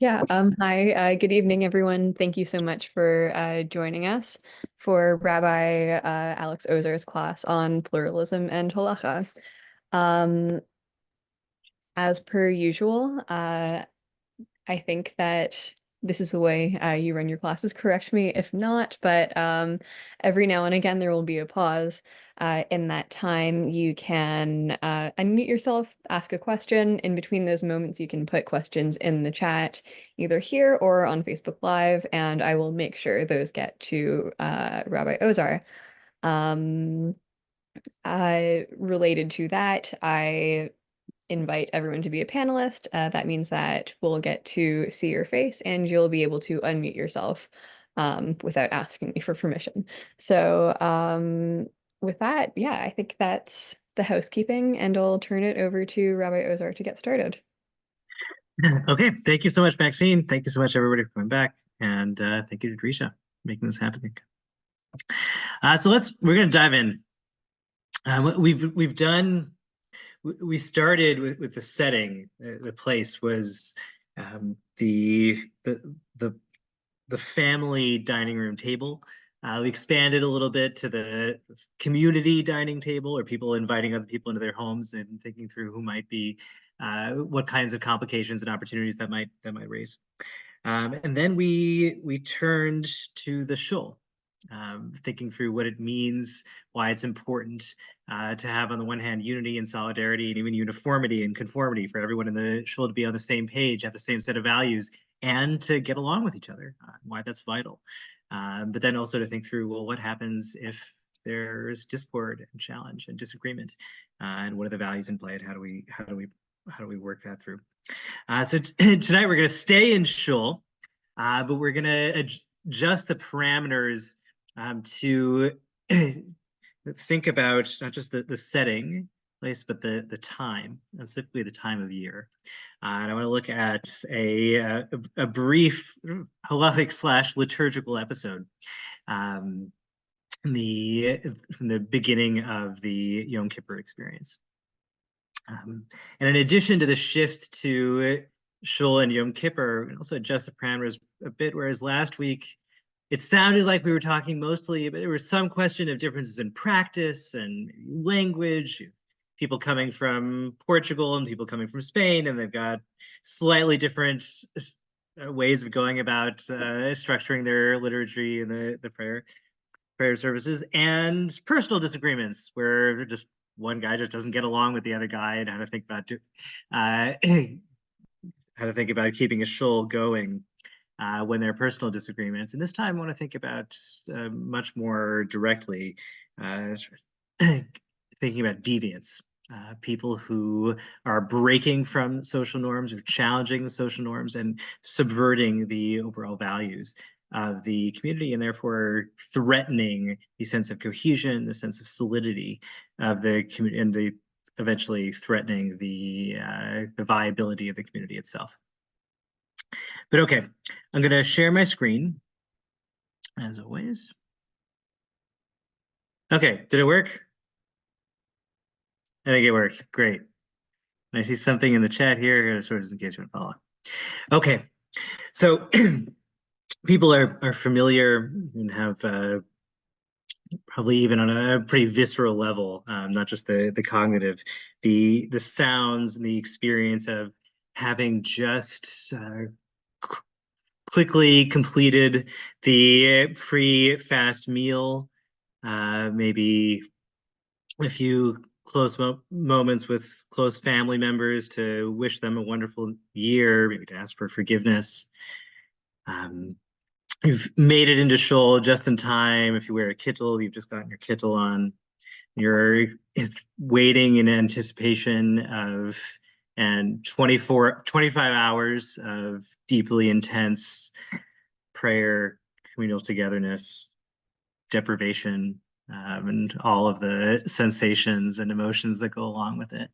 Hi, good evening, everyone. Thank you so much for joining us for Rabbi Alex Ozar's class on pluralism and halacha. Um, as per usual, I think that this is the way you run your classes. Correct me if not, but every now and again there will be a pause. In that time, you can unmute yourself, ask a question. In between those moments, you can put questions in the chat, either here or on Facebook Live, and I will make sure those get to Rabbi Ozar. Um, Related to that, I invite everyone to be a panelist. That means that we'll get to see your face and you'll be able to unmute yourself without asking me for permission. So with that, yeah, I think that's the housekeeping, and I'll turn it over to Rabbi Ozar to get started. Okay, thank you so much, Maxine. Thank you so much, everybody, for coming back, and thank you to Drisha for making this happen. So we're gonna dive in. We started with the setting. The place was the family dining room table. We expanded a little bit to the community dining table, or people inviting other people into their homes and thinking through who might be, what kinds of complications and opportunities that might raise. And then we turned to the shul, thinking through what it means, why it's important to have, on the one hand, unity and solidarity, and even uniformity and conformity, for everyone in the shul to be on the same page, have the same set of values, and to get along with each other, why that's vital. But then also to think through, well, what happens if there's discord and challenge and disagreement, and what are the values in play, and how do we work that through? So tonight we're going to stay in shul, but we're going to adjust the parameters to think about not just the setting place, but the time, specifically the time of year. And I want to look at a brief halachic / liturgical episode from the beginning of the Yom Kippur experience. And in addition to the shift to Shul and Yom Kippur, and also adjust the parameters a bit, whereas last week it sounded like we were talking mostly, but there was some question of differences in practice and language, people coming from Portugal and people coming from Spain, and they've got slightly different ways of going about structuring their liturgy and the prayer services, and personal disagreements where just one guy just doesn't get along with the other guy, and how to think about keeping a shul going when there are personal disagreements. And this time I want to think about much more directly, thinking about deviance, people who are breaking from social norms, or challenging the social norms, and subverting the overall values of the community, and therefore threatening the sense of cohesion, the sense of solidity of the community, and eventually threatening the viability of the community itself. But okay, I'm going to share my screen, as always. Okay, did it work? I think it worked. Great. I see something in the chat here, sort of just in case you want to follow. Okay, so people are familiar and have probably even on a pretty visceral level, not just the cognitive, the sounds and the experience of having just quickly completed the pre-fast meal, maybe a few close moments with close family members to wish them a wonderful year, maybe to ask for forgiveness. You've made it into shul just in time. If you wear a kittel, you've just gotten your kittel on. You're waiting in anticipation of, and 25 hours of deeply intense prayer, communal togetherness, deprivation, and all of the sensations and emotions that go along with it.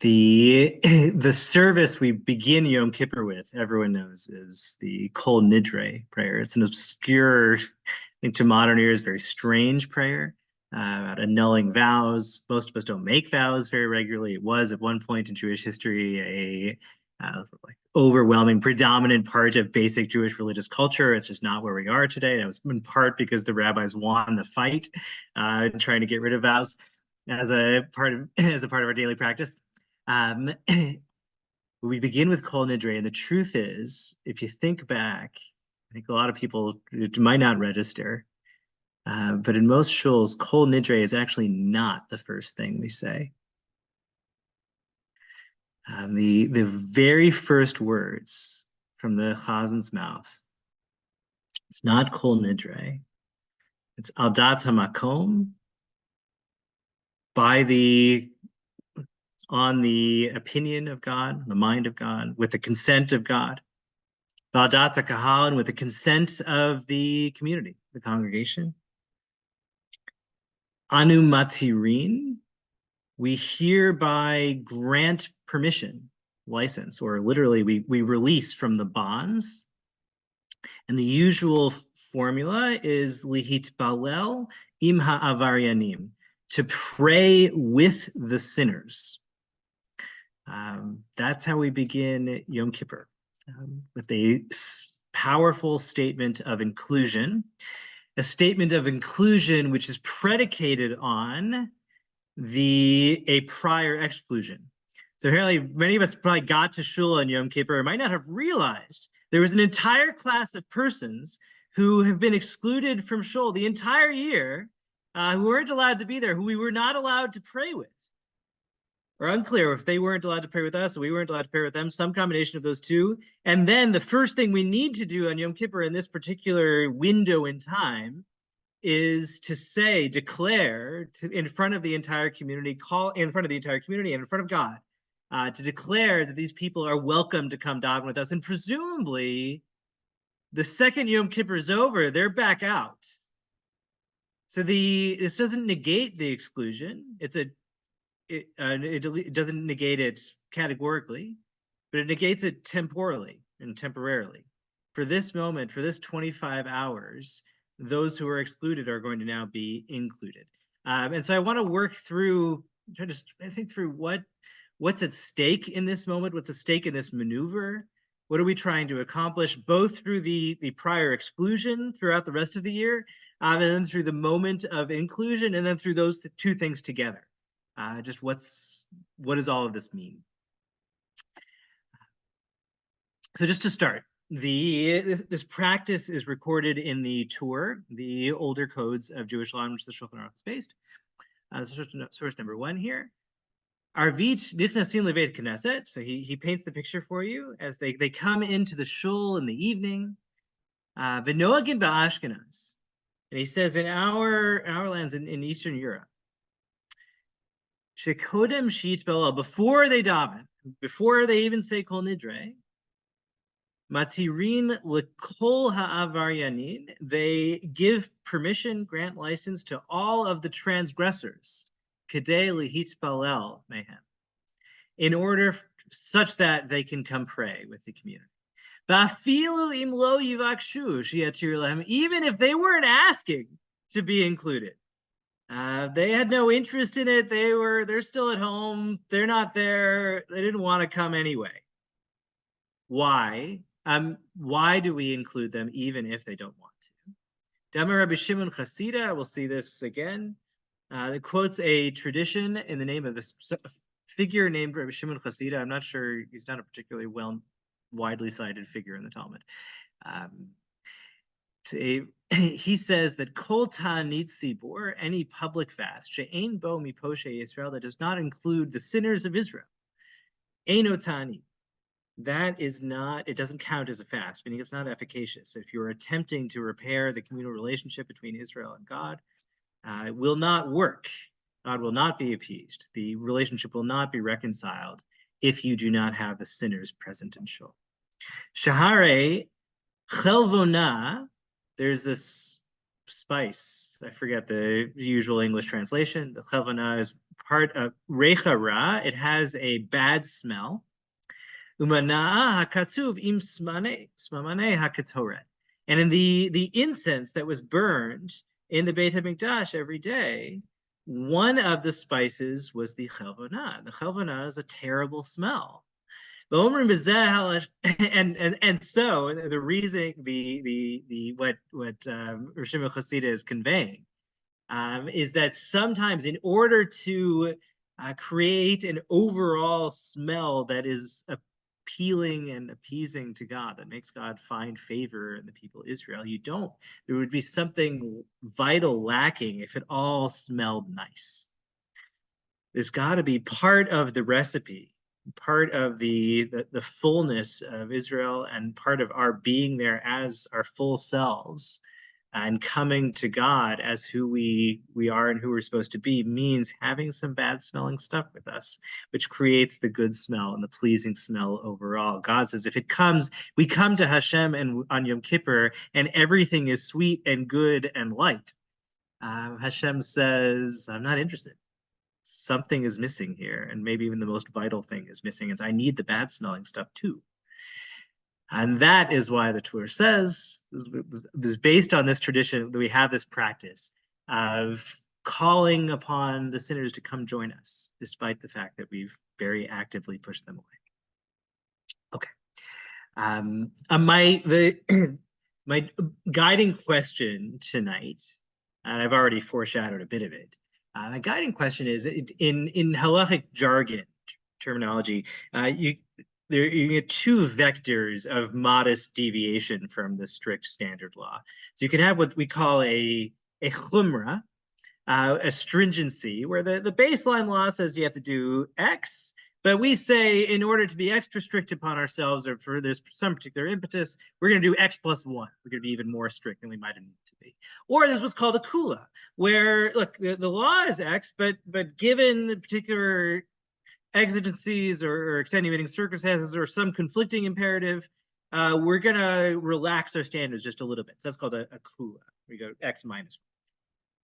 The service we begin Yom Kippur with, everyone knows, is the Kol Nidre prayer. It's an obscure, I think to modern ears, very strange prayer about annulling vows. Most of us don't make vows very regularly. It was at one point in Jewish history like overwhelming, predominant part of basic Jewish religious culture. It's just not where we are today. That was in part because the rabbis won the fight, trying to get rid of vows as a part of our daily practice. We begin with Kol Nidre, and the truth is, if you think back, I think a lot of people, it might not register, but in most shuls, Kol Nidre is actually not the first thing we say. The very first words from the Chazen's mouth, it's not Kol Nidre, it's Al Dat HaMakom, on the opinion of God, the mind of God, with the consent of God. V'al Kahal, and with the consent of the community, the congregation. Anu Matirin, we hereby grant permission, license, or literally we release from the bonds. And the usual formula is lihit balel im ha'avaryanim, to pray with the sinners. That's how we begin Yom Kippur, with a powerful statement of inclusion, a statement of inclusion which is predicated on a prior exclusion. So apparently many of us probably got to shul on Yom Kippur and might not have realized there was an entire class of persons who have been excluded from shul the entire year, who weren't allowed to be there, who we were not allowed to pray with. Or unclear if they weren't allowed to pray with us, or we weren't allowed to pray with them, some combination of those two. And then the first thing we need to do on Yom Kippur in this particular window in time is to declare in front of the entire community, in front of God, to declare that these people are welcome to come daven with us. And presumably, the second Yom Kippur is over, they're back out. So this doesn't negate the exclusion. It doesn't negate it categorically, but it negates it temporally and temporarily. For this moment, for this 25 hours, those who are excluded are going to now be included. And so I want to work through, think through what's at stake in this moment, what's at stake in this maneuver, what are we trying to accomplish, both through the prior exclusion throughout the rest of the year, and then through the moment of inclusion, and then through those two things together. Just what does all of this mean? So just to start, this practice is recorded in the Torah, the older codes of Jewish law in which the Shulchan Aruch is based. Source number 1 here. Arvit nichnasim levet knesset. So he paints the picture for you as they come into the shul in the evening. V'noagin ba'ashkenaz, and he says in our lands in Eastern Europe, shekodem sheet bela, before they daven, before they even say kol nidre, matirin lekol ha'avaryanin, they give permission, grant license to all of the transgressors, kedei lehitpalel mehem, in order such that they can come pray with the community. Even if they weren't asking to be included, they had no interest in it. They're still at home. They're not there. They didn't want to come anyway. Why? Why do we include them even if they don't want to? Dama Rabbi Shimon Chasida, we'll see this again. It quotes a tradition in the name of a figure named Rabbi Shimon Chasida. I'm not sure, he's not a particularly widely cited figure in the Talmud. He says that kol ta'anit tzibur, any public fast, she'ein bo miposhe Israel, that does not include the sinners of Israel, eino ta'anit, that is not, it doesn't count as a fast, meaning it's not efficacious. If you're attempting to repair the communal relationship between Israel and God, it will not work. God will not be appeased. The relationship will not be reconciled if you do not have the sinners present in shul. Shahare chelvona, there's this spice. I forget the usual English translation. The chelvona is part of recha ra. It has a bad smell. Umana'a hakatuv im smamane hakatoret. And in the incense that was burned in the Beit HaMikdash every day, one of the spices was the chelvona. The chelvona is a terrible smell. And so the reason the what Rishima Chasida is conveying is that sometimes in order to create an overall smell that is appealing and appeasing to God, that makes God find favor in the people of Israel, there would be something vital lacking if it all smelled nice. There's got to be part of the recipe, part of the fullness of Israel, and part of our being there as our full selves and coming to God as who we are and who we're supposed to be, means having some bad smelling stuff with us, which creates the good smell and the pleasing smell overall. God says, if it comes, we come to Hashem and on Yom Kippur, and everything is sweet and good and light. Hashem says, I'm not interested. Something is missing here, and maybe even the most vital thing is missing. And I need the bad smelling stuff too. And that is why the Torah says, this based on this tradition, that we have this practice of calling upon the sinners to come join us, despite the fact that we've very actively pushed them away. Okay. My guiding question tonight, and I've already foreshadowed a bit of it. My guiding question is, in Halakhic jargon terminology, you get two vectors of modest deviation from the strict standard law. So you can have what we call a chumrah, a stringency, where the baseline law says you have to do X, but we say in order to be extra strict upon ourselves, or for there's some particular impetus, we're going to do X plus 1. We're going to be even more strict than we might need to be. Or there's what's called a kula, where look, the law is X, but given the particular exigencies or extenuating circumstances or some conflicting imperative, we're going to relax our standards just a little bit. So that's called a kula. We go X minus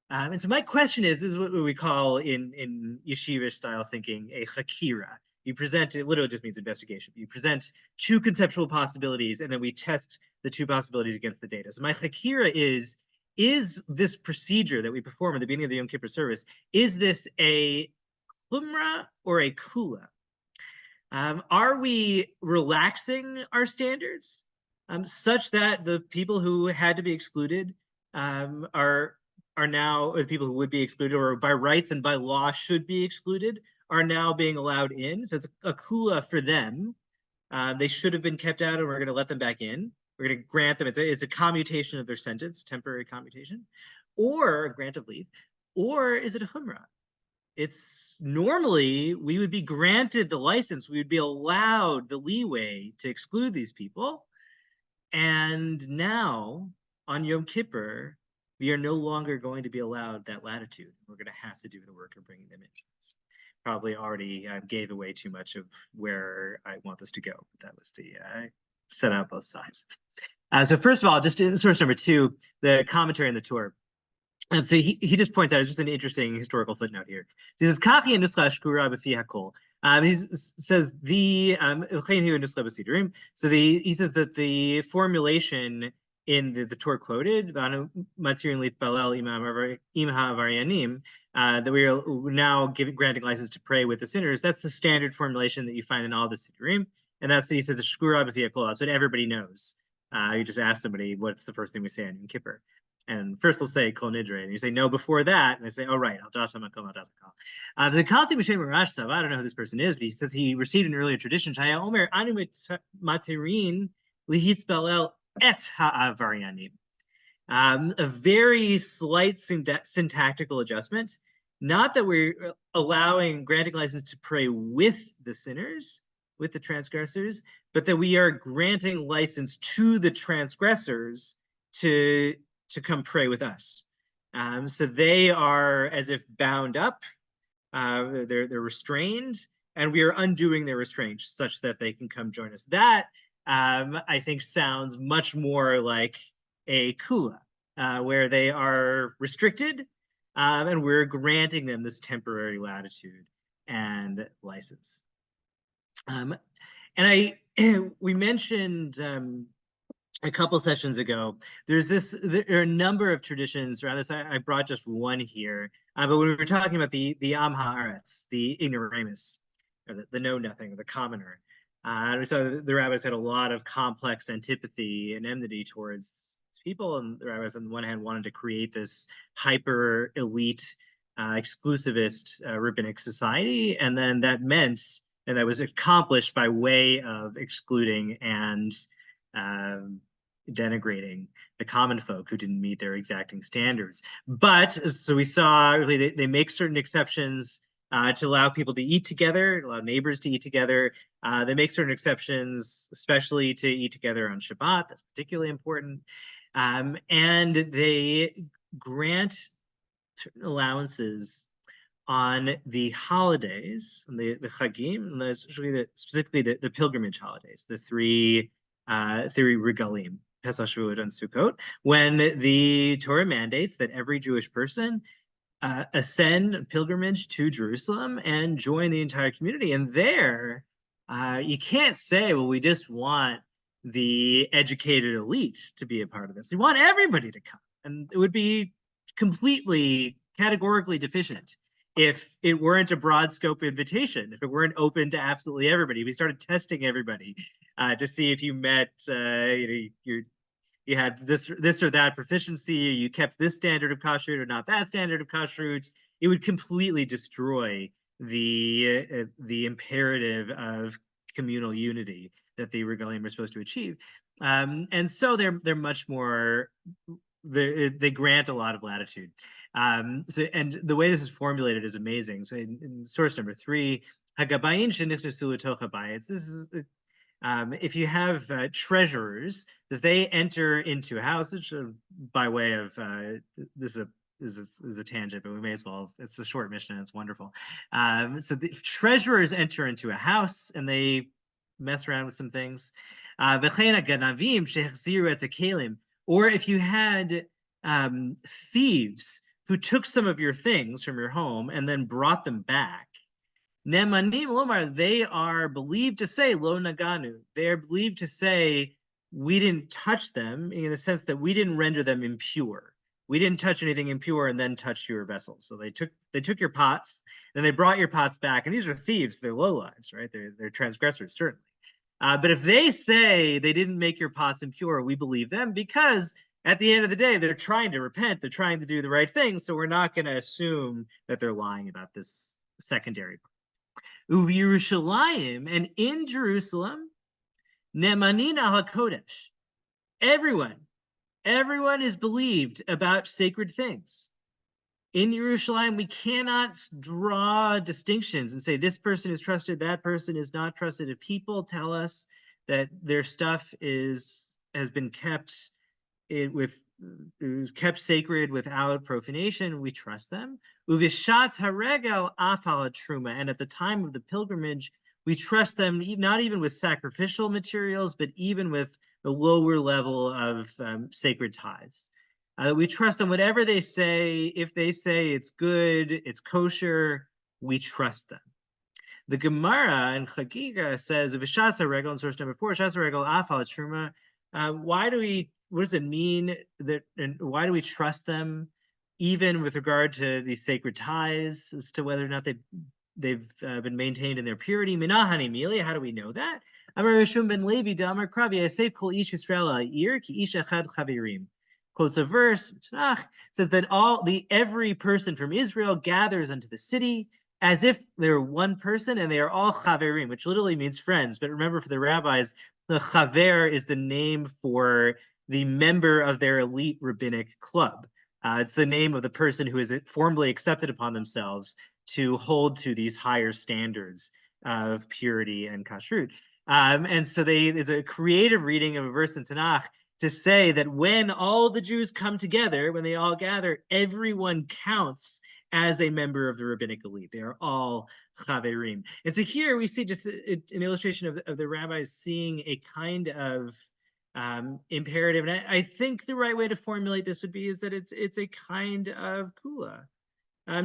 1. And so my question is, this is what we call in yeshiva style thinking a chakira. You present, it literally just means investigation. You present two conceptual possibilities, and then we test the two possibilities against the data. So my chakira is this procedure that we perform at the beginning of the Yom Kippur service, is this a chumrah or a kula? Are we relaxing our standards such that the people who had to be excluded are now, or the people who would be excluded or by rights and by law should be excluded, are now being allowed in? So it's a kula for them. They should have been kept out, and we're going to let them back in. We're going to grant them, it's a commutation of their sentence, temporary commutation, or a grant of leave. Or is it a humrah? It's normally we would be granted the license, we would be allowed the leeway to exclude these people. And now on Yom Kippur, we are no longer going to be allowed that latitude. We're going to have to do the work of bringing them in. Probably already gave away too much of where I want this to go. But that was the set out both sides. So first of all, just in source number 2, the commentary on the Torah. And so he just points out, it's just an interesting historical footnote here. He says, Kachi and Nuscha Shkura b'fi hakol. He says he says that the formulation in the Torah quoted, that we are now granting license to pray with the sinners, that's the standard formulation that you find in all the Siddurim. And that's, he says, Shkura b'fi hakol. That's what everybody knows. You just ask somebody, what's the first thing we say on Yom Kippur? And first they'll say Kol Nidre, and you say no before that, and they say, oh right, Al Joshua Makom Al Joshua. The Kalti B'Shem Rashtav, I don't know who this person is, but he says he received an earlier tradition. Shaya Omer Anu Materin Lihitz Belel Et Ha'avaryanim. A very slight syntactical adjustment. Not that we're granting license to pray with the sinners, with the transgressors, but that we are granting license to the transgressors to come pray with us. So they are as if bound up, they're restrained, and we are undoing their restraint such that they can come join us. That, I think, sounds much more like a kula, where they are restricted, and we're granting them this temporary latitude and license. And we mentioned a couple sessions ago, there are a number of traditions around this. I brought just one here, but when we were talking about the Am Haaretz, the ignoramus, or the know-nothing, or the commoner, So the rabbis had a lot of complex antipathy and enmity towards people, and the rabbis, on the one hand, wanted to create this hyper elite, exclusivist rabbinic society, and then that meant, and that was accomplished by way of excluding and um, denigrating the common folk who didn't meet their exacting standards. But so we saw really they make certain exceptions to allow people to eat together, allow neighbors to eat together. They make certain exceptions, especially to eat together on Shabbat. That's particularly important. And they grant allowances on the holidays, the Chagim, and specifically the pilgrimage holidays, the three regalim, Pesach, Shavuot, and Sukkot, when the Torah mandates that every Jewish person ascend pilgrimage to Jerusalem and join the entire community. And there, you can't say, well, we just want the educated elite to be a part of this. We want everybody to come. And it would be completely categorically deficient if it weren't a broad scope invitation, if it weren't open to absolutely everybody. We started testing everybody to see if you met you had this or that proficiency, you kept this standard of kashrut or not that standard of kashrut, it would completely destroy the imperative of communal unity that the regalim are supposed to achieve. And so they're much more, they grant a lot of latitude. And the way this is formulated is amazing. So in source number 3, Hagabayin shenichnasu letoch habayit. This is if you have treasurers, that they enter into a house, by way of this is a tangent, but we may as well. It's a short mission. It's wonderful. So the treasurers enter into a house and they mess around with some things. Or if you had thieves who took some of your things from your home and then brought them back. Nemanim Lomar, they are believed to say lo naganu. They are believed to say we didn't touch them, in the sense that we didn't render them impure. We didn't touch anything impure and then touch your vessels. So they took your pots, and they brought your pots back. And these are thieves, they're lowlives, right? They're transgressors, certainly. But if they say they didn't make your pots impure, we believe them, because at the end of the day, they're trying to repent, they're trying to do the right thing. So we're not going to assume that they're lying about this secondary part. Yerushalayim, and in Jerusalem, Ne'manin al HaKodesh. Everyone is believed about sacred things. In Yerushalayim, we cannot draw distinctions and say this person is trusted, that person is not trusted. If people tell us that their stuff has been kept sacred without profanation, we trust them. Uvishat haregel afal truma, and at the time of the pilgrimage, we trust them not even with sacrificial materials, but even with the lower level of sacred tithes. We trust them, whatever they say. If they say it's good, it's kosher, we trust them. The Gemara in Chagiga says, "V'shatz haregel," in source number 4, "Shatz haregel afal truma." What does it mean that, and why do we trust them, even with regard to these sacred ties, as to whether or not they've been maintained in their purity? Minahani Mili, how do we know that? Amar Rishum ben Levi Damar Krabi, I say kol ish Yisrael ha'ir ki ish echad chavirim. Quotes a verse, Tanakh, says that every person from Israel gathers unto the city as if they're one person, and they are all chaverim, which literally means friends. But remember, for the rabbis, the chaver is the name for the member of their elite rabbinic club. It's the name of the person who has formally accepted upon themselves to hold to these higher standards of purity and kashrut. And so it's a creative reading of a verse in Tanakh to say that when all the Jews come together, when they all gather, everyone counts as a member of the rabbinic elite. They are all chaverim. And so here we see just an illustration of the rabbis seeing a kind of imperative. And I think the right way to formulate this would be is that it's a kind of kula.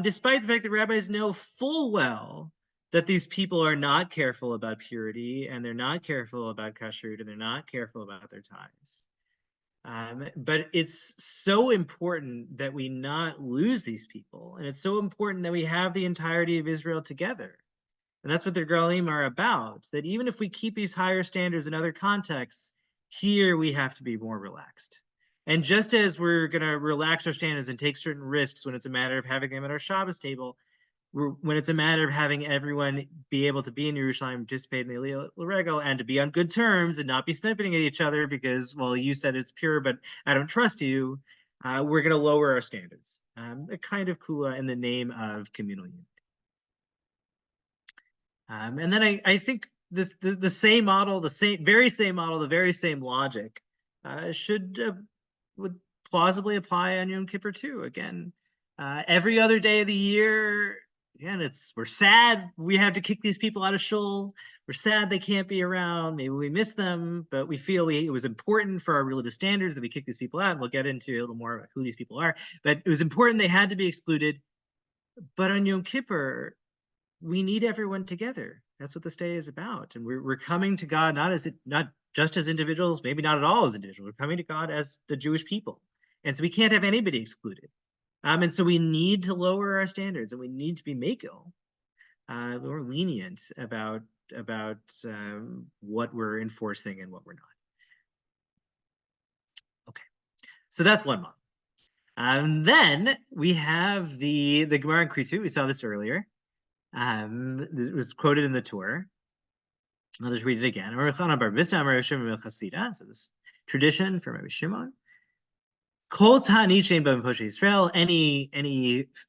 Despite the fact that rabbis know full well that these people are not careful about purity, and they're not careful about kashrut, and they're not careful about their ties. But it's so important that we not lose these people, and it's so important that we have the entirety of Israel together. And that's what the Gralim are about, that even if we keep these higher standards in other contexts, here we have to be more relaxed. And just as we're going to relax our standards and take certain risks when it's a matter of having them at our Shabbos table, when it's a matter of having everyone be able to be in Yerushalayim, participate in the L'Regel, and to be on good terms and not be sniping at each other because, well, you said it's pure, but I don't trust you, we're going to lower our standards. A kind of kula in the name of communal unity. And then I think the same model, the very same model, the very same logic would plausibly apply on Yom Kippur too. Again, every other day of the year, again, we're sad we have to kick these people out of shul. We're sad they can't be around. Maybe we miss them, but we feel it was important for our religious standards that we kick these people out. And we'll get into a little more about who these people are. But it was important they had to be excluded. But on Yom Kippur, we need everyone together. That's what this day is about. And we're coming to God not just as individuals, maybe not at all as individuals. We're coming to God as the Jewish people. And so we can't have anybody excluded. And so we need to lower our standards, and we need to be makil, more lenient about what we're enforcing and what we're not. Okay, so that's one model. Then we have the Gemara in Kritu. We saw this earlier. It was quoted in the Torah. I'll just read it again. So this tradition from Rabbi Shimon. Any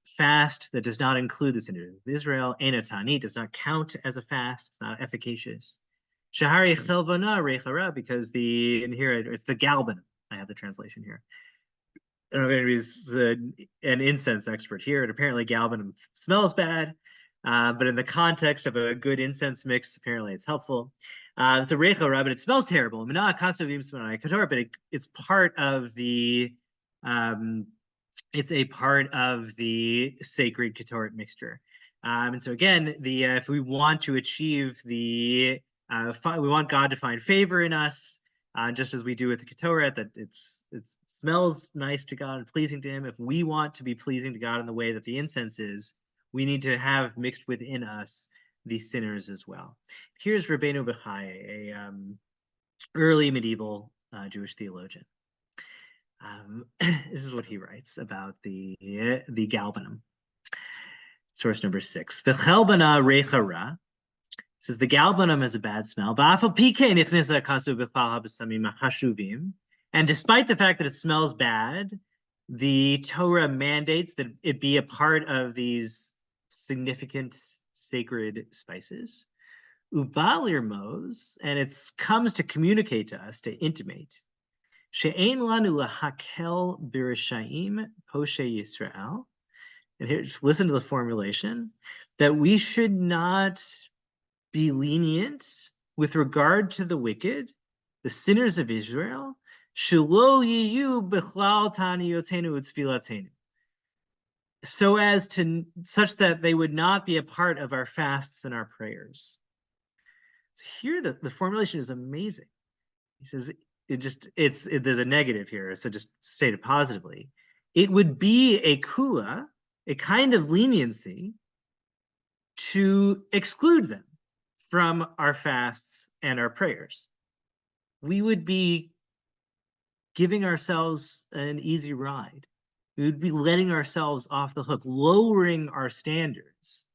fast that does not include the sinners of Israel, does not count as a fast. It's not efficacious. Shahari chelvana rechara, because and here it's the galban. I have the translation here. I don't know if anybody's an incense expert here, and apparently galbanum smells bad. But in the context of a good incense mix, apparently it's helpful. So rechara, but it smells terrible. But it's part of the it's a part of the sacred Ketoret mixture. And so again, if we want to achieve we want God to find favor in us, just as we do with the Ketoret, that it smells nice to God and pleasing to Him. If we want to be pleasing to God in the way that the incense is, we need to have mixed within us the sinners as well. Here's Rabbeinu Bechai, a early medieval Jewish theologian. This is what he writes about the galbanum. Source number 6. V'chelbana rechara says the galbanum is a bad smell. And despite the fact that it smells bad, the Torah mandates that it be a part of these significant sacred spices. Ubalirmos, and it comes to communicate to us, to intimate. She'ein lanu lahakel b'rishayim poshe Yisrael. And here, just listen to the formulation, that we should not be lenient with regard to the wicked, the sinners of Israel, shelo yiyu b'chlal taniyotenu u'tfilatenu, such that they would not be a part of our fasts and our prayers. So here, the formulation is amazing. He says, there's a negative here, so just state it positively. It would be a kula, a kind of leniency, to exclude them from our fasts and our prayers. We would be giving ourselves an easy ride. We would be letting ourselves off the hook, lowering our standards,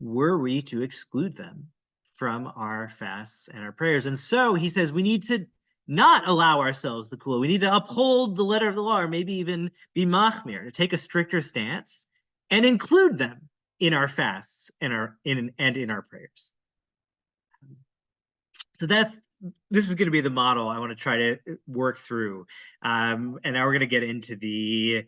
were we to exclude them from our fasts and our prayers. And so he says we need to not allow ourselves the kula. We need to uphold the letter of the law, or maybe even be machmir, to take a stricter stance and include them in our fasts and in our prayers. So this is going to be the model I want to try to work through, and now we're going to get into the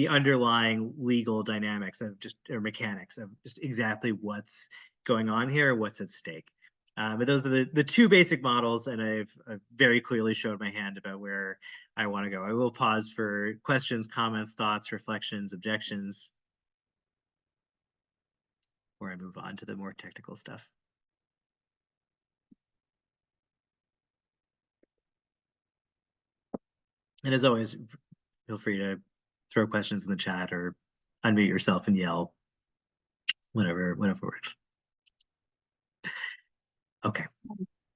underlying legal dynamics or mechanics of just exactly what's going on here, what's at stake. But those are the two basic models, and I've very clearly showed my hand about where I want to go. I will pause for questions, comments, thoughts, reflections, objections, before I move on to the more technical stuff. And as always, feel free to throw questions in the chat or unmute yourself and yell, whatever works. Okay.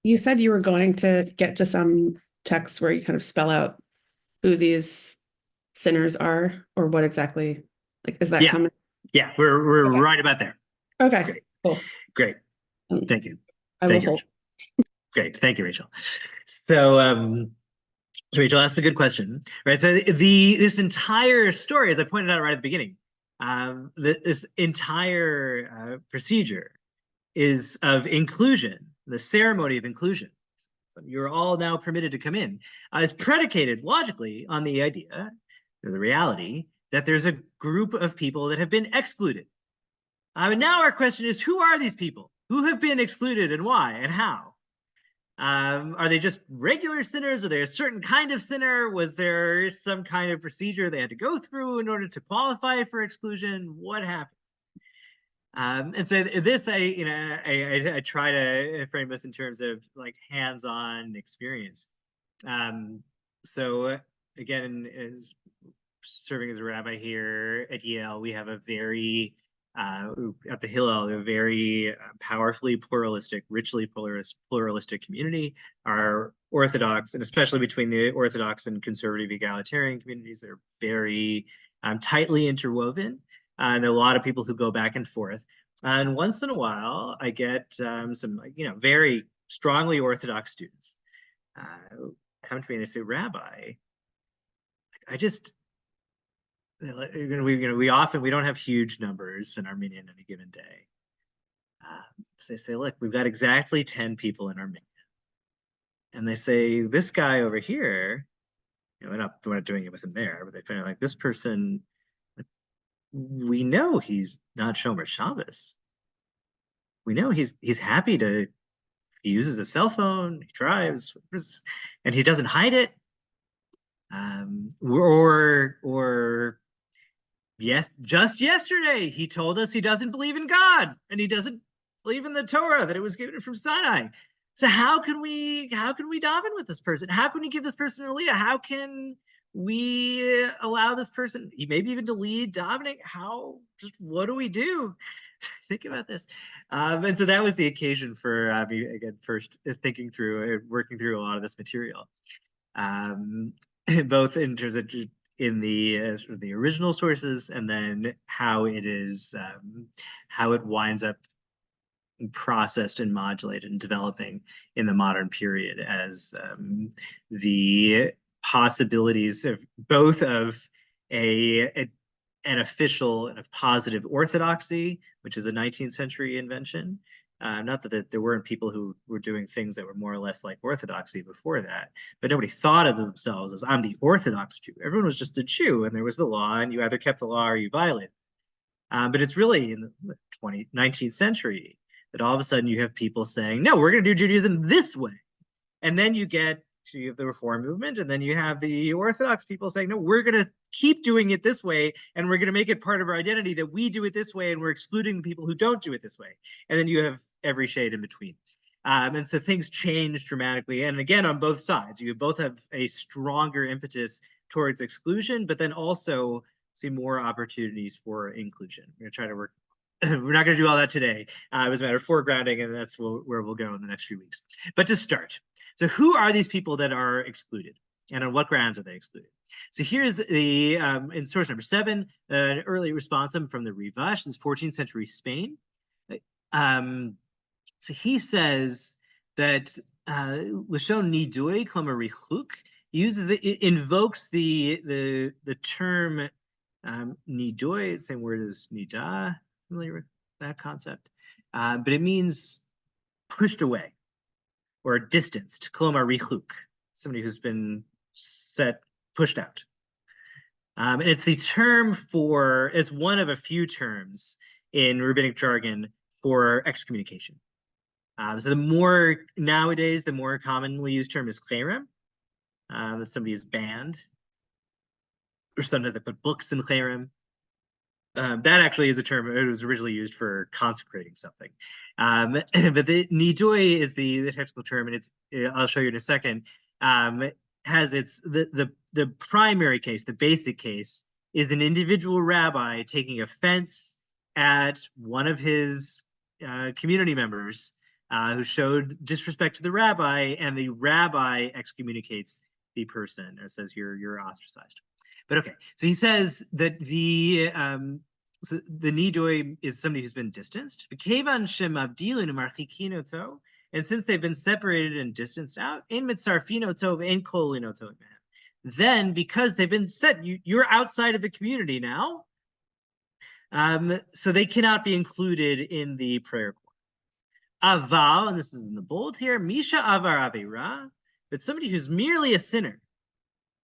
You said you were going to get to some texts where you kind of spell out who these sinners are or what exactly, like, is that Yeah. coming? Yeah. We're Okay. right about there. Okay, Great. cool. Great. Um, Thank you. I will Thank you, hold. Rachel. Great. Thank you, Rachel. So Rachel, that's a good question, right? So this entire story, as I pointed out right at the beginning, this entire procedure is of inclusion, the ceremony of inclusion. You're all now permitted to come in, is predicated logically on the idea, or the reality, that there's a group of people that have been excluded. And now our question is, who are these people? Who have been excluded and why and how? Are they just regular sinners? Are they a certain kind of sinner? Was there some kind of procedure they had to go through in order to qualify for exclusion? What happened? And so this, I try to frame this in terms of like hands-on experience. Um, so again, as serving as a rabbi here at Yale, we have a very at the Hillel, a very powerfully pluralistic, richly pluralistic community. Our Orthodox, and especially between the Orthodox and conservative egalitarian communities, they're very tightly interwoven. And there are a lot of people who go back and forth. And once in a while, I get some, very strongly Orthodox students come to me and they say, Rabbi, I just we don't have huge numbers in Armenia on any given day. So they say, look, we've got exactly 10 people in Armenia. And they say, this guy over here, we're not doing it with him there, but they kind of like, this person, we know he's not Shomer Shabbos. We know he's happy to, he uses a cell phone, he drives, and he doesn't hide it. Or yes, just yesterday he told us he doesn't believe in God and he doesn't believe in the Torah, that it was given from Sinai. So how can we daven with this person? How can we give this person an aliyah? How can we allow this person, maybe even to lead davening? What do we do? Think about this. And so that was the occasion for me again first thinking through, working through a lot of this material, um, both in terms of in the sort of the original sources, and then how it winds up processed and modulated and developing in the modern period as the possibilities of both of an official and a positive orthodoxy, which is a 19th century invention. Not that there weren't people who were doing things that were more or less like orthodoxy before that, but nobody thought of themselves as, I'm the Orthodox Jew. Everyone was just a Jew, and there was the law, and you either kept the law or you violated. But it's really in the 19th century that all of a sudden you have people saying, no, we're going to do Judaism this way. And then you have the Reform movement, and then you have the Orthodox people saying, no, we're going to keep doing it this way, and we're going to make it part of our identity that we do it this way, and we're excluding the people who don't do it this way. And then you have every shade in between. And so things change dramatically. And again, on both sides, you both have a stronger impetus towards exclusion, but then also see more opportunities for inclusion. We're going to try to work. We're not going to do all that today. It was a matter of foregrounding, and that's where we'll go in the next few weeks. But to start, so who are these people that are excluded? And on what grounds are they excluded? So here's the, in source number 7, an early responsum from the Rivash, this is 14th century Spain. So he says that Lashon Nidui Klomer Richuk it invokes the term Nidui, same word as Nida, familiar with that concept, but it means pushed away or distanced. Klomer Richuk, somebody who's been pushed out. And it's the term it's one of a few terms in rabbinic jargon for excommunication. So the more nowadays, the more commonly used term is cherem, that somebody is banned, or sometimes they put books in cherem. That actually is a term. It was originally used for consecrating something, but the nidui is the technical term, and I'll show you in a second. Has the primary case, the basic case, is an individual rabbi taking offense at one of his community members who showed disrespect to the rabbi, and the rabbi excommunicates the person and says you're ostracized. But okay, so he says that the nidoi is somebody who's been distanced. And since they've been separated and distanced out, then because they've been said, you're outside of the community now, so they cannot be included in the prayer quorum. Aval, and this is in the bold here, Misha Avar Avera, but somebody who's merely a sinner,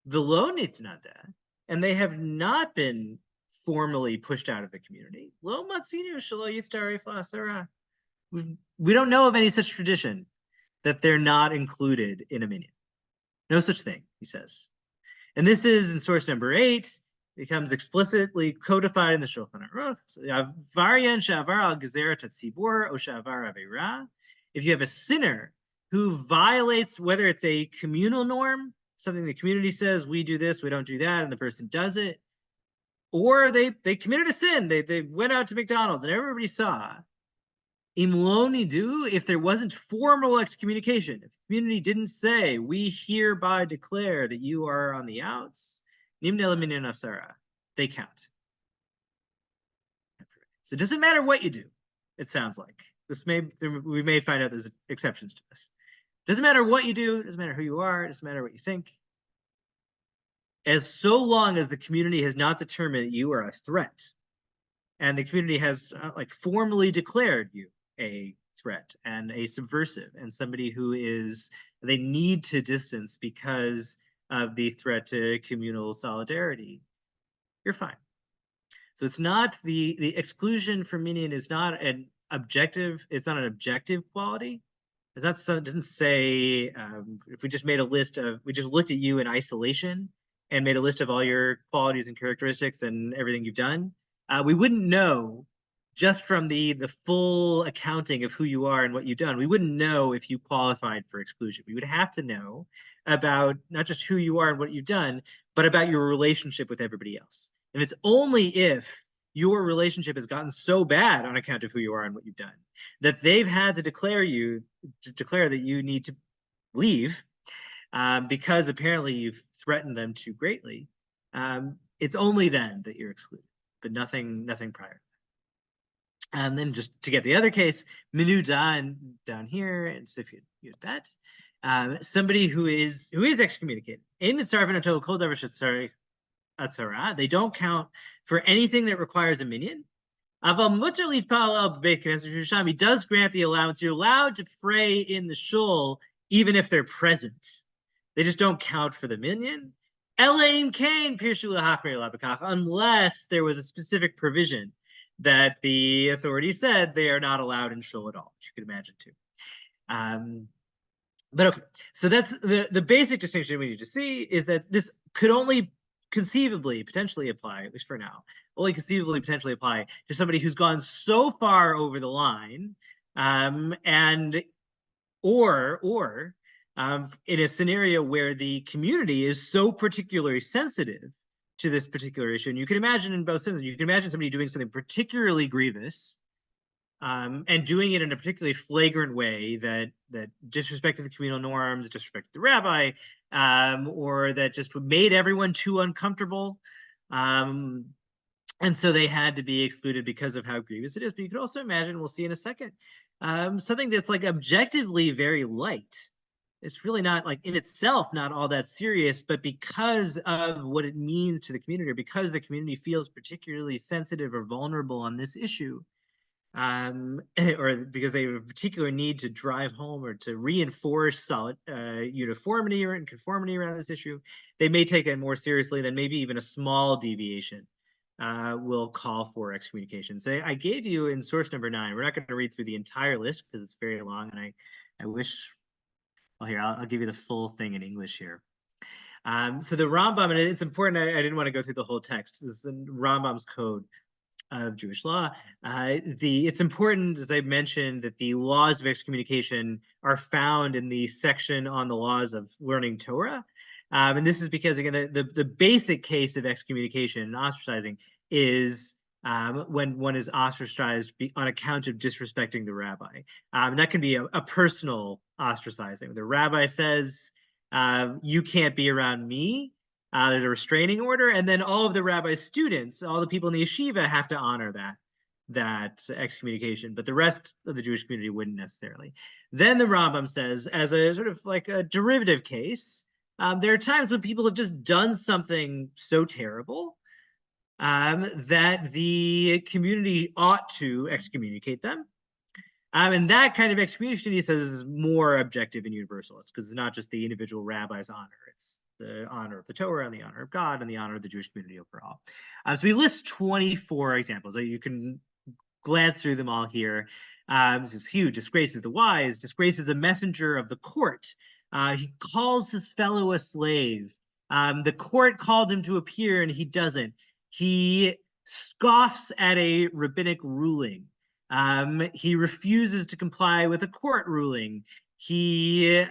Velo Nitnada, and they have not been formally pushed out of the community. Lo Matzinu Shelo Yistaref L'Asara. We don't know of any such tradition that they're not included in a minyan. No such thing, he says. And this is in source number 8, becomes explicitly codified in the Shulchan Aruch. If you have a sinner who violates, whether it's a communal norm, something the community says, we do this, we don't do that, and the person does it, or they committed a sin, they went out to McDonald's and everybody saw. Imloni do, if there wasn't formal excommunication, if the community didn't say, we hereby declare that you are on the outs, they count. So it doesn't matter what you do, it sounds like. We may find out there's exceptions to this. Doesn't matter what you do, doesn't matter who you are, doesn't matter what you think. As so long as the community has not determined that you are a threat, and the community has formally declared you a threat and a subversive and somebody who they need to distance because of the threat to communal solidarity, you're fine. So it's not the exclusion from minyan is not an objective, it's not an objective quality. It doesn't say if we just made a list of, we just looked at you in isolation and made a list of all your qualities and characteristics and everything you've done, we wouldn't know just from the full accounting of who you are and what you've done. We wouldn't know if you qualified for exclusion. We would have to know about not just who you are and what you've done, but about your relationship with everybody else. And it's only if your relationship has gotten so bad on account of who you are and what you've done that they've had to declare that you need to leave because apparently you've threatened them too greatly. It's only then that you're excluded, but nothing prior. And then just to get the other case, Minu down here, and so if you bet, somebody who is excommunicated. They don't count for anything that requires a minyan. He does grant the allowance. You're allowed to pray in the shul even if they're present. They just don't count for the minyan. Unless there was a specific provision that the authority said they are not allowed in shul at all, which you could imagine too. But okay, so that's the basic distinction we need to see is that this could only conceivably potentially apply, at least for now, only conceivably potentially apply to somebody who's gone so far over the line, or in a scenario where the community is so particularly sensitive to this particular issue. And you can imagine in both senses, you can imagine somebody doing something particularly grievous and doing it in a particularly flagrant way that disrespected the communal norms, disrespected the rabbi, or that just made everyone too uncomfortable. And so they had to be excluded because of how grievous it is. But you could also imagine, we'll see in a second, something that's objectively very light. It's really not in itself not all that serious, but because of what it means to the community, or because the community feels particularly sensitive or vulnerable on this issue, or because they have a particular need to drive home or to reinforce solid uniformity and conformity around this issue, they may take that more seriously than maybe even a small deviation will call for excommunication. So I gave you in source number 9. We're not going to read through the entire list because it's very long, and I wish. Well, here, I'll give you the full thing in English here. So the Rambam, and it's important, I didn't want to go through the whole text. This is in Rambam's code of Jewish law. It's important, as I mentioned, that the laws of excommunication are found in the section on the laws of learning Torah. And this is because, again, the basic case of excommunication and ostracizing is when one is ostracized on account of disrespecting the rabbi. That can be a personal ostracizing. The rabbi says, you can't be around me. There's a restraining order, and then all of the rabbi's students, all the people in the yeshiva, have to honor that excommunication, but the rest of the Jewish community wouldn't necessarily. Then the Rambam says, as a sort of like a derivative case, there are times when people have just done something so terrible that the community ought to excommunicate them. And that kind of excommunication, he says, is more objective and universalist, because it's not just the individual rabbi's honor, it's the honor of the Torah and the honor of God and the honor of the Jewish community overall. So we list 24 examples. You can glance through them all here. This is huge. Disgraces the wise, disgraces the messenger of the court. He calls his fellow a slave. The court called him to appear and he doesn't. He scoffs at a rabbinic ruling. He refuses to comply with a court ruling. He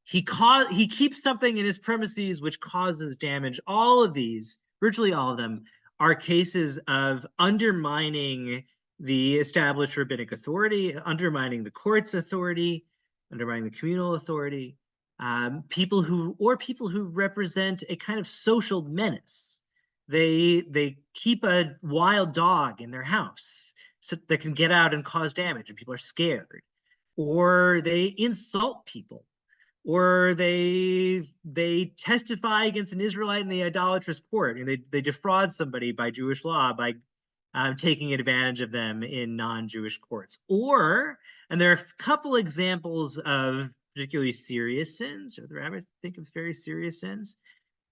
keeps something in his premises which causes damage. All of these, virtually all of them, are cases of undermining the established rabbinic authority, undermining the court's authority, undermining the communal authority. People who represent a kind of social menace. They keep a wild dog in their house so that can get out and cause damage, and people are scared. Or they insult people, or they testify against an Israelite in the idolatrous court, and they defraud somebody by Jewish law by taking advantage of them in non-Jewish courts. And there are a couple examples of particularly serious sins, or the rabbis think of very serious sins.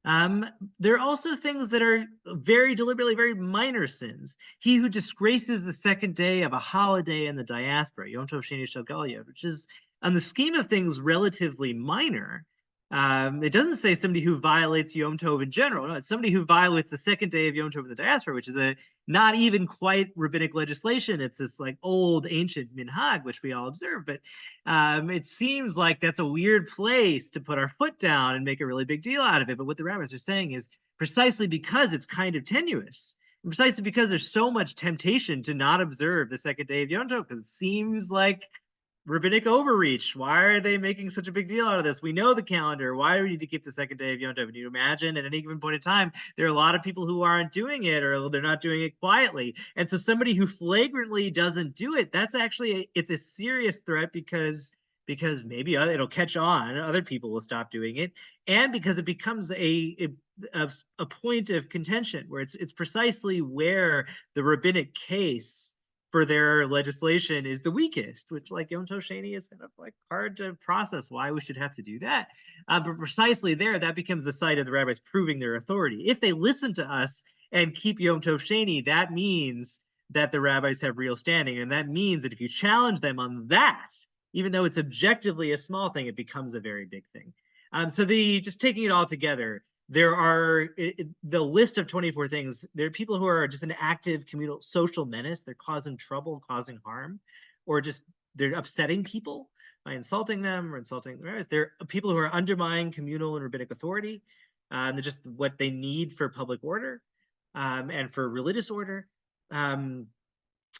There are also things that are very deliberately very minor sins. He who disgraces the second day of a holiday in the diaspora, Yom Tov Sheni Shel Galia, which is, on the scheme of things, relatively minor. It doesn't say somebody who violates Yom Tov in general. No, it's somebody who violates the second day of Yom Tov in the diaspora, which is a not even quite rabbinic legislation. It's this like old ancient minhag, which we all observe. But it seems like that's a weird place to put our foot down and make a really big deal out of it. But what the rabbis are saying is precisely because it's kind of tenuous, and precisely because there's so much temptation to not observe the second day of Yom Tov, because it seems like rabbinic overreach. Why are they making such a big deal out of this? We know the calendar. Why do we need to keep the second day of Yom Tov? And you imagine at any given point in time, there are a lot of people who aren't doing it, or they're not doing it quietly. And so somebody who flagrantly doesn't do it, that's actually, it's a serious threat, because maybe it'll catch on, other people will stop doing it, and because it becomes a point of contention, where it's precisely where the rabbinic case for their legislation is the weakest, which, like Yom Tov Sheni, is kind of like hard to process why we should have to do that. But precisely there, that becomes the site of the rabbis proving their authority. If they listen to us and keep Yom Tov Sheni, that means that the rabbis have real standing. And that means that if you challenge them on that, even though it's objectively a small thing, it becomes a very big thing. So just taking it all together, there are the list of 24 things. There are people who are just an active communal social menace. They're causing trouble, causing harm, or just they're upsetting people by insulting them or insulting the rabbis. There are people who are undermining communal and rabbinic authority. They're just what they need for public order and for religious order.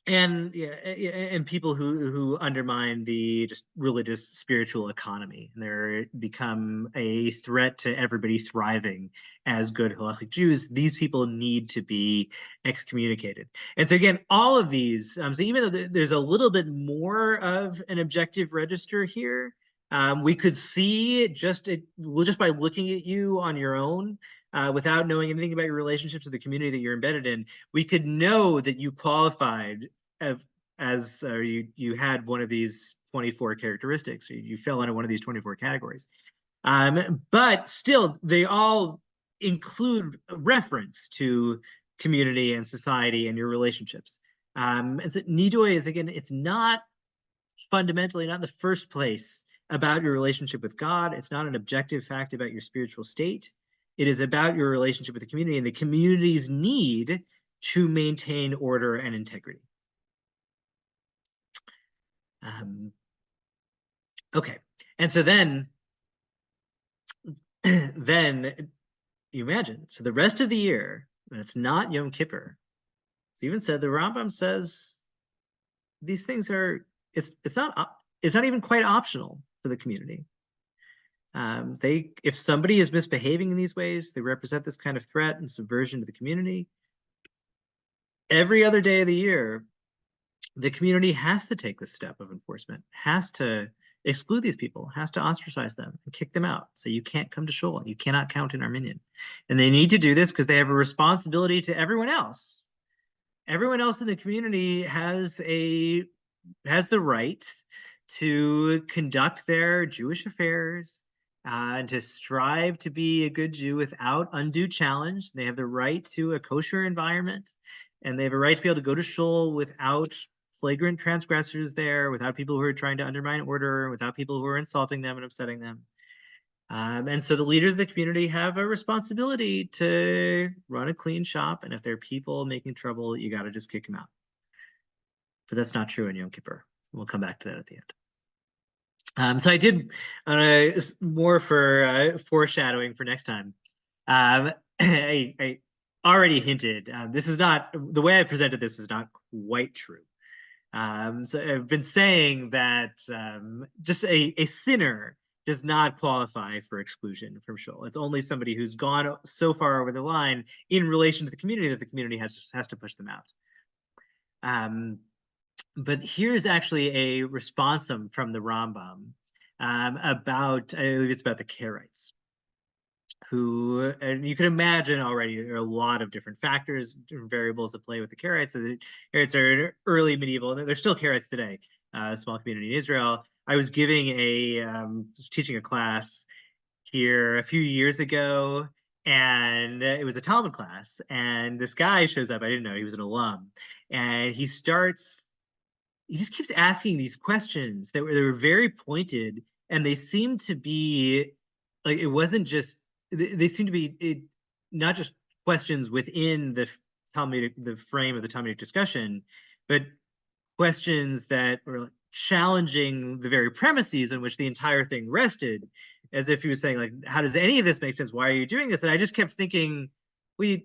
And people who undermine the just religious spiritual economy, and they become a threat to everybody thriving as good Halakhic Jews. These people need to be excommunicated. And so again, all of these, so even though there's a little bit more of an objective register here, we could see just by looking at you on your own, without knowing anything about your relationships to the community that you're embedded in, we could know that you qualified as you had one of these 24 characteristics. You fell into one of these 24 categories. But still, they all include reference to community and society and your relationships. And so nidoi is, again, it's not fundamentally, not in the first place, about your relationship with God. It's not an objective fact about your spiritual state. It is about your relationship with the community and the community's need to maintain order and integrity. Okay, and so then you imagine, so the rest of the year, when it's not Yom Kippur, So even said, the Rambam says these things are, it's not even quite optional for the community. If somebody is misbehaving in these ways, they represent this kind of threat and subversion to the community. Every other day of the year, the community has to take this step of enforcement, has to exclude these people, has to ostracize them and kick them out. So you can't come to shul, you cannot count in our minyan. And they need to do this because they have a responsibility to everyone else. Everyone else in the community has the right to conduct their Jewish affairs and to strive to be a good Jew without undue challenge. They have the right to a kosher environment, and they have a right to be able to go to shul without flagrant transgressors there, without people who are trying to undermine order, without people who are insulting them and upsetting them. And so the leaders of the community have a responsibility to run a clean shop. And if there are people making trouble, you got to just kick them out. But that's not true in Yom Kippur. We'll come back to that at the end. So I did more for foreshadowing for next time. I already hinted, this is not, the way I presented this is not quite true. So I've been saying that just a sinner does not qualify for exclusion from shul. It's only somebody who's gone so far over the line in relation to the community that the community has to push them out. But here's actually a responsum from the Rambam about, I believe it's about the Karaites, who, and you can imagine already there are a lot of different factors, different variables that play with the Karaites. So the Karaites are early medieval, they're still Karaites today, a small community in Israel. I was teaching a class here a few years ago, and it was a Talmud class, and this guy shows up. I didn't know he was an alum, and he just keeps asking these questions that were very pointed, and they seemed to be like, it wasn't just, they seem to be not just questions within the frame of the Talmudic discussion, but questions that were challenging the very premises on which the entire thing rested, as if he was saying, like, how does any of this make sense? Why are you doing this? And I just kept thinking, this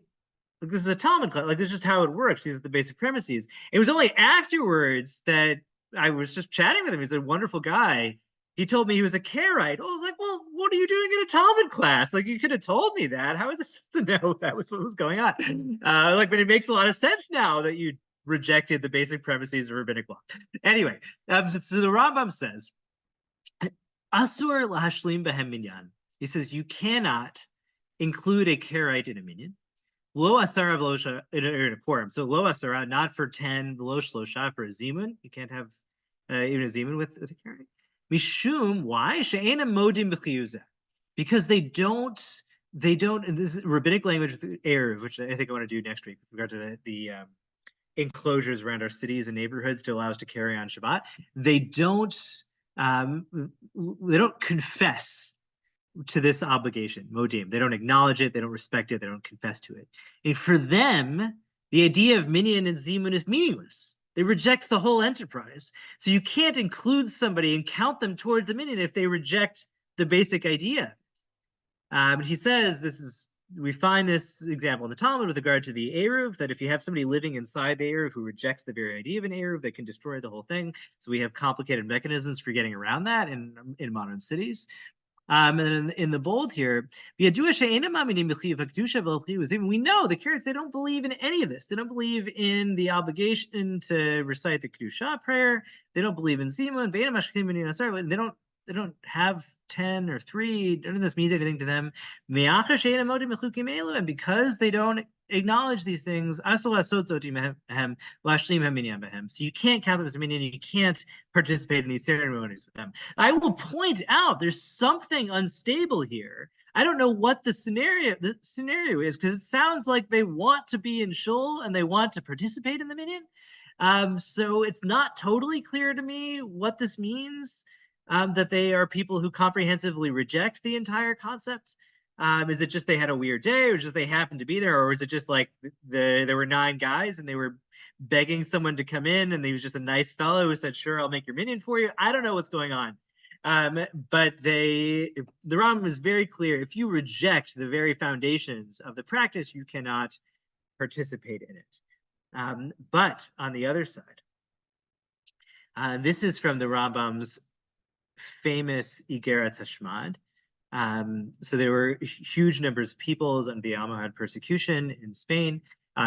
is a Talmud class, like, this is just how it works. These are the basic premises. It was only afterwards that I was just chatting with him. He's a wonderful guy. He told me he was a Karaite. I was like, well, what are you doing in a Talmud class? Like, you could have told me that. How was I supposed to know that was what was going on? But it makes a lot of sense now that you rejected the basic premises of rabbinic law. Anyway, so the Rambam says, Asur lahashlim behem minyan. He says, you cannot include a Karaite in a minyan. Lo asara v'lo in a quorum. So lo asara, not for 10, lo shlosha for a zimun. You can't have even a zimun with a Karaite. Mishum, why? She'ena modim b'chiyuzeh. Because they don't, and this is rabbinic language with Erev, which I think I want to do next week with regard to the enclosures around our cities and neighborhoods to allow us to carry on Shabbat. They don't confess to this obligation, modim. They don't acknowledge it, they don't respect it, they don't confess to it. And for them, the idea of minyan and zimun is meaningless. They reject the whole enterprise. So you can't include somebody and count them towards the minyan if they reject the basic idea. But he says, we find this example in the Talmud with regard to the Eruv, that if you have somebody living inside the Eruv who rejects the very idea of an Eruv, they can destroy the whole thing. So we have complicated mechanisms for getting around that in modern cities. And then in the bold here, we know the Karaites, they don't believe in any of this. They don't believe in the obligation to recite the Kedusha prayer. They don't believe in Zimun. They don't have 10 or 3. None of this means anything to them. And because they don't acknowledge these things, so you can't count them as a minyan. You can't participate in these ceremonies with them. I will point out there's something unstable here. I don't know what the scenario is, because it sounds like they want to be in shul and they want to participate in the minyan. So it's not totally clear to me what this means. That they are people who comprehensively reject the entire concept. Is it just they had a weird day, or just they happened to be there, or is it just like there were 9 guys and they were begging someone to come in, and he was just a nice fellow who said, "Sure, I'll make your minyan for you." I don't know what's going on, but the Rambam is very clear: if you reject the very foundations of the practice, you cannot participate in it. But on the other side, this is from the Rambam's famous Igeret Hashmad. So there were huge numbers of peoples under the Almohad persecution in Spain,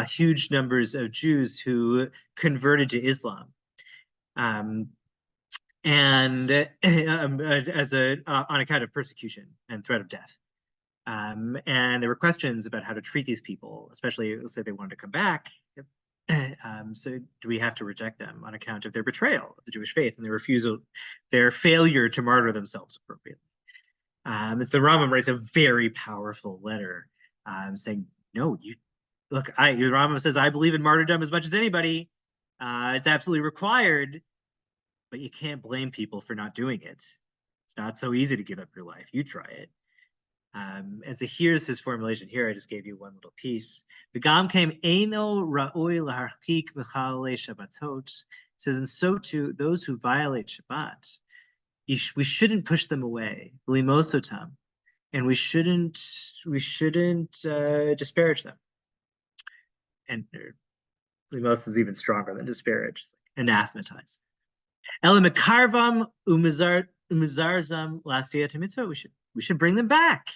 huge numbers of Jews who converted to Islam. And as on account of persecution and threat of death. And there were questions about how to treat these people, especially, let's say they wanted to come back. So do we have to reject them on account of their betrayal of the Jewish faith and their failure to martyr themselves appropriately? As the Rambam writes a very powerful letter saying, no, the Rambam says, I believe in martyrdom as much as anybody. It's absolutely required, but you can't blame people for not doing it. It's not so easy to give up your life. You try it. And so here's his formulation. Here I just gave you one little piece. V'gam came eino ra'oi laharchik v'chalei Shabbatot. It says, and so too, those who violate Shabbat, we shouldn't push them away. Limosotam, and we shouldn't disparage them. And limos is even stronger than disparage, anathematize. Elamikarvam umizarzam lasiyat mitzvah. We should bring them back.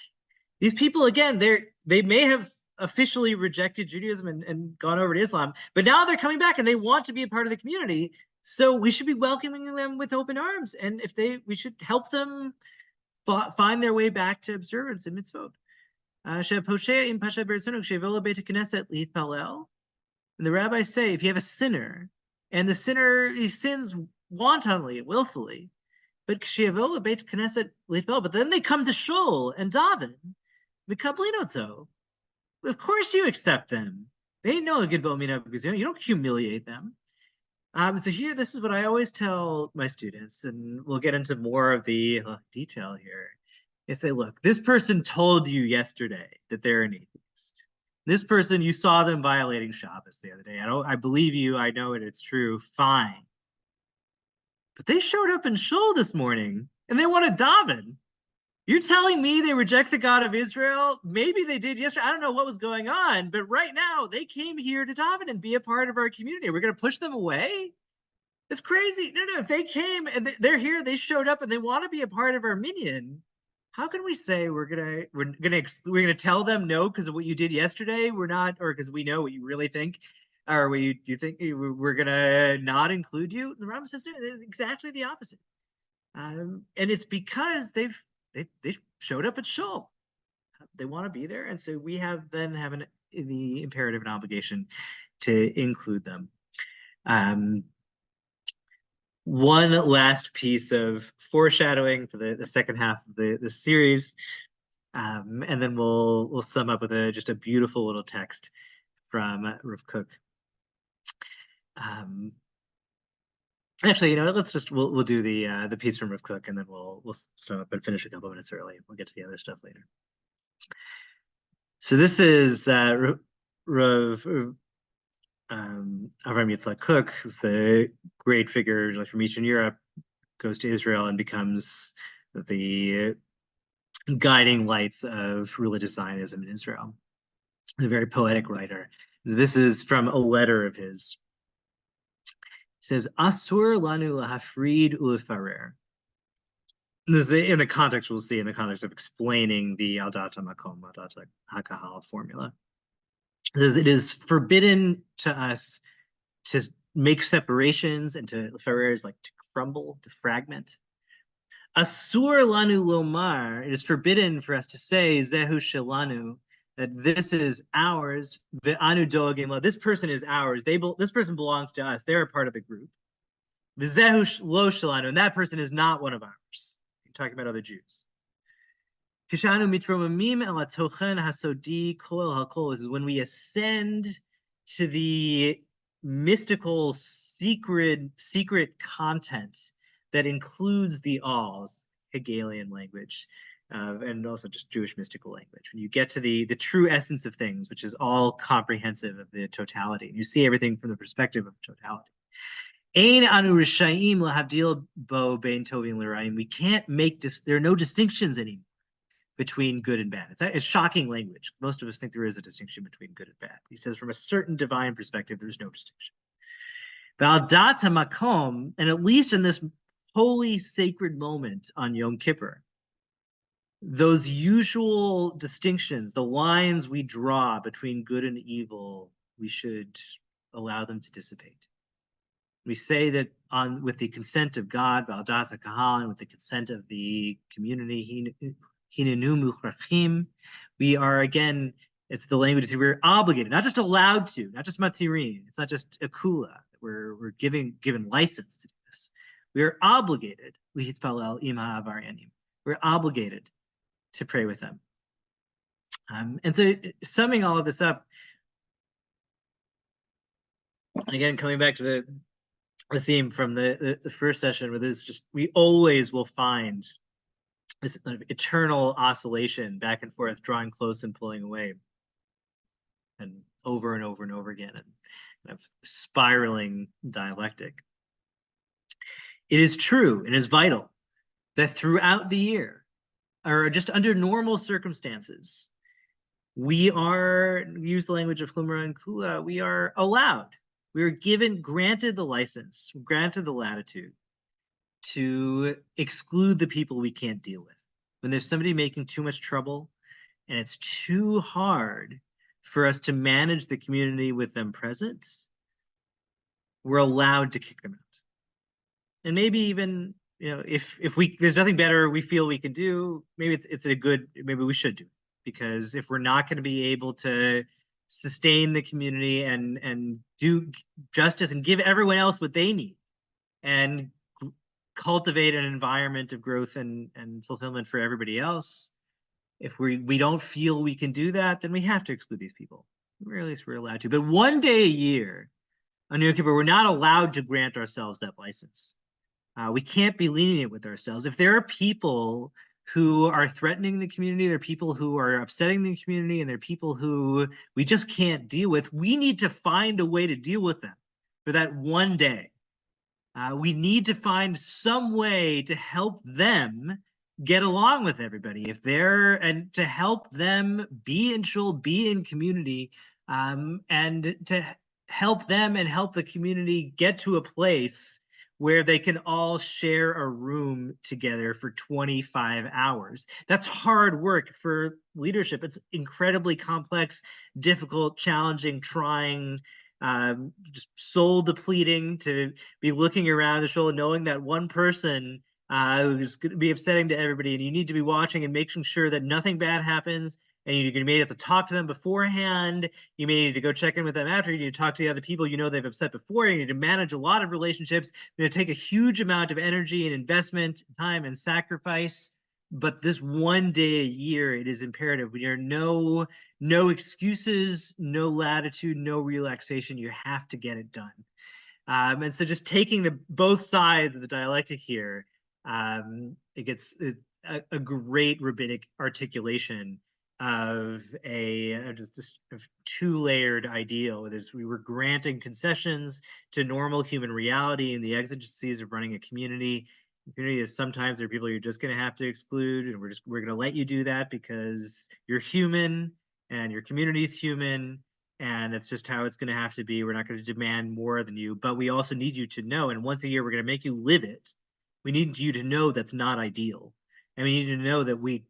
These people, again, they may have officially rejected Judaism and gone over to Islam, but now they're coming back and they want to be a part of the community. So we should be welcoming them with open arms, and we should help them find their way back to observance and mitzvot. And the rabbis say, if you have a sinner, and the sinner, he sins wantonly, willfully, but then they come to shul and daven, of course you accept them. They ain't no good because you don't humiliate them. So here, this is what I always tell my students, and we'll get into more of the detail here. I say, look, this person told you yesterday that they're an atheist. This person, you saw them violating Shabbos the other day. I believe you. I know it. It's true. Fine. But they showed up in shul this morning, and they want to daven. You're telling me they reject the God of Israel? Maybe they did yesterday. I don't know what was going on, but right now they came here to daven and be a part of our community. We're going to push them away? It's crazy. No. If they came and they're here, they showed up and they want to be a part of our minyan, how can we say we're gonna tell them no because of what you did yesterday? We're not, or because we know what you really think, or what you think we're gonna not include you? The Rambam says no, exactly the opposite, and it's because they showed up at shul. They want to be there, and so we have the imperative and obligation to include them. One last piece of foreshadowing for the second half of the series, and then we'll sum up with just a beautiful little text from Rav Kook. Actually, we'll do the piece from Rav Kook, and then we'll sum up and finish a couple minutes early. We'll get to the other stuff later. So this is Rav Avram Yitzhak Kook, who's the great figure from Eastern Europe, goes to Israel and becomes the guiding lights of religious Zionism in Israel. A very poetic writer. This is from a letter of his. He says, Asur lanu lahafrid ulefarer. This is in the context, we'll see in the context of explaining the Aldat HaMakom, Aldat HaKahal formula. It says, it is forbidden to us to make separations and to to crumble, to fragment. Asur lanu lomar, it is forbidden for us to say Zehu Shelanu, that this is ours. Ve'anu doagim, this person is ours. This person belongs to us. They're a part of the group. V'zehu lo Shelanu, and that person is not one of ours. You're talking about other Jews. Kishanu mitromamim el hatochen hasodi kol hakol, is when we ascend to the mystical, secret content that includes the alls, Hegelian language, and also just Jewish mystical language. When you get to the true essence of things, which is all comprehensive of the totality, and you see everything from the perspective of totality. Ein anu rishayim lahavdil bo bein tovim l'rayim. We can't make this. There are no distinctions anymore between good and bad. It's shocking language. Most of us think there is a distinction between good and bad. He says from a certain divine perspective, there's no distinction. V'al makom, and at least in this holy sacred moment on Yom Kippur, those usual distinctions, the lines we draw between good and evil, we should allow them to dissipate. We say that with the consent of God, V'al kahal, and with the consent of the community, hinenu muchrachim, we are again, it's the language we're obligated, not just allowed to, not just matirin, it's not just a kula, we're given license to do this. We are obligated, we're obligated to pray with them. And so summing all of this up, and again, coming back to the theme from the first session, where there's just, we always will find this kind of eternal oscillation back and forth, drawing close and pulling away, and over and over and over again, and kind of spiraling dialectic. It is true, it is vital that throughout the year, or just under normal circumstances, we are, use the language of Chumrah and Kula, we are allowed, we are granted the license, granted the latitude to exclude the people we can't deal with. When there's somebody making too much trouble and it's too hard for us to manage the community with them present, we're allowed to kick them out. And maybe even, if there's nothing better we feel we can do, maybe maybe we should do it. Because if we're not going to be able to sustain the community and do justice and give everyone else what they need and cultivate an environment of growth and fulfillment for everybody else, if we don't feel we can do that, then we have to exclude these people. Or at least we're allowed to. But one day a year on Yom Kippur, we're not allowed to grant ourselves that license. We can't be lenient with ourselves. If there are people who are threatening the community, there are people who are upsetting the community, and there are people who we just can't deal with, we need to find a way to deal with them for that one day. We need to find some way to help them get along with everybody, and to help them be in shul, be in community, and to help them and help the community get to a place where they can all share a room together for 25 hours. That's hard work for leadership. It's incredibly complex, difficult, challenging, trying, just soul depleting to be looking around the shoulder, knowing that one person who's going to be upsetting to everybody, and you need to be watching and making sure that nothing bad happens. And you may have to talk to them beforehand. You may need to go check in with them after. You need to talk to the other people you know they've upset before. You need to manage a lot of relationships. It's going to take a huge amount of energy and investment, time and sacrifice. But this one day a year, it is imperative. When there are no excuses, no latitude, no relaxation. You have to get it done. And so just taking both sides of the dialectic here, it gets a great rabbinic articulation of this two-layered ideal. We were granting concessions to normal human reality and the exigencies of running a community. Community is sometimes there are people you're just going to have to exclude, and we're going to let you do that because you're human and your community is human, and that's just how it's going to have to be. We're not going to demand more than you, but we also need you to know, and once a year we're going to make you live it. We need you to know that's not ideal. And we need to know that we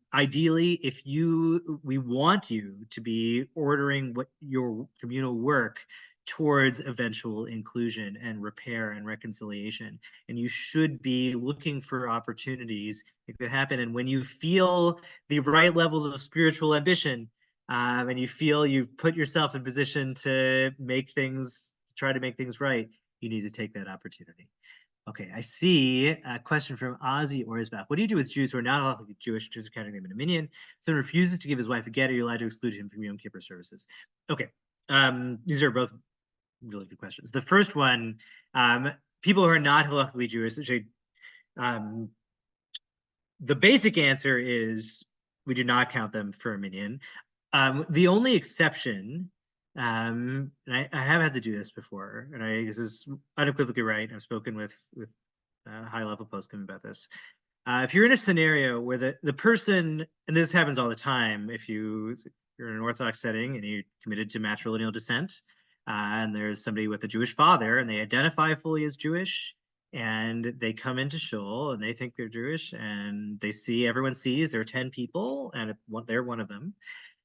want you to be ordering what your communal work towards eventual inclusion and repair and reconciliation. And you should be looking for opportunities that happen. And when you feel the right levels of spiritual ambition, and you feel you've put yourself in position to try to make things right, you need to take that opportunity. Okay, I see a question from Ozzy Orzbach. What do you do with Jews who are not Halakhic Jewish, Jews are counting them in a minyan? Someone refuses to give his wife a get, are you allowed to exclude him from Yom Kippur services? Okay, these are both really good questions. The first one, people who are not Halakhically Jewish, the basic answer is we do not count them for a minyan. The only exception, and I have had to do this before, and this is unequivocally right. I've spoken with high-level poskim about this. If you're in a scenario where the person, and this happens all the time, if you're in an Orthodox setting and you're committed to matrilineal descent, and there's somebody with a Jewish father and they identify fully as Jewish, and they come into shul and they think they're Jewish, and they see, everyone sees there are 10 people and they're one of them.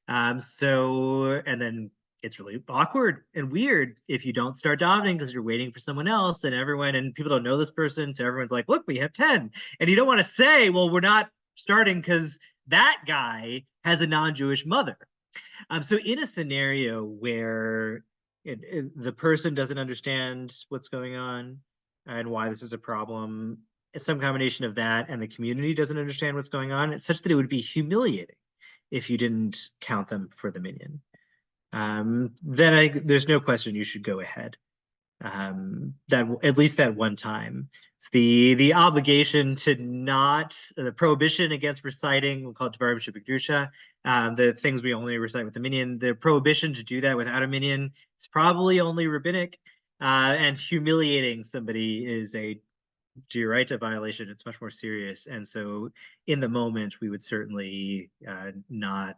And then it's really awkward and weird if you don't start davening because you're waiting for someone else, and people don't know this person. So everyone's like, look, we have 10. And you don't want to say, well, we're not starting because that guy has a non-Jewish mother. So in a scenario where the person doesn't understand what's going on and why this is a problem, some combination of that, and the community doesn't understand what's going on, it's such that it would be humiliating if you didn't count them for the minyan. Then there's no question you should go ahead. That at least that one time. It's the obligation to not, the prohibition against reciting, we'll call it Dvarim Shebekdusha, the things we only recite with the minyan. The prohibition to do that without a minyan is probably only rabbinic, and humiliating somebody is a d'oraita violation. It's much more serious, and so in the moment we would certainly not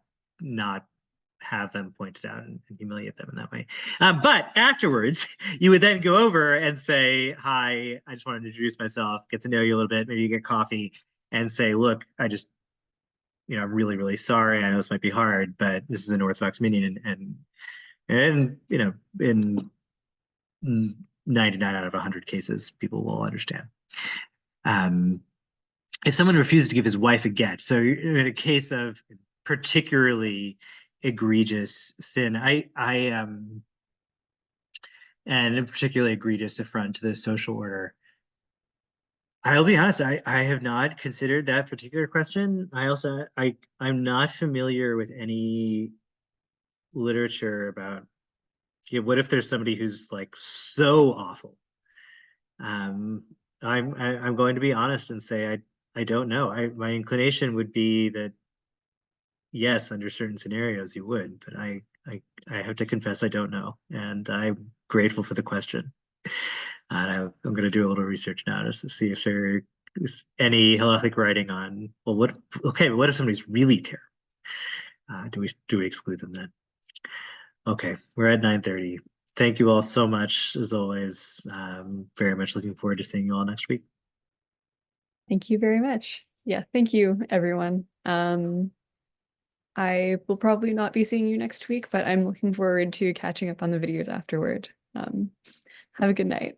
have them pointed out and humiliate them in that way. But afterwards, you would then go over and say, hi, I just wanted to introduce myself, get to know you a little bit, maybe you get coffee, and say, look, I'm really, really sorry. I know this might be hard, but this is an Orthodox minyan, and in 99 out of 100 cases, people will understand. If someone refuses to give his wife a get, so in a case of particularly egregious sin, and a particularly egregious affront to the social order, I'll be honest, I have not considered that particular question. I'm not familiar with any literature about, what if there's somebody who's like so awful. I'm going to be honest and say I don't know. My inclination would be that yes, under certain scenarios you would, but I have to confess I don't know, and I'm grateful for the question. I'm going to do a little research now just to see if there is any halakhic writing on, well, what if somebody's really terrible? Do we exclude them then? Okay, we're at 9:30. Thank you all so much, as always. Very much looking forward to seeing you all next week. Thank you very much. Yeah, thank you, everyone. I will probably not be seeing you next week, but I'm looking forward to catching up on the videos afterward. Have a good night.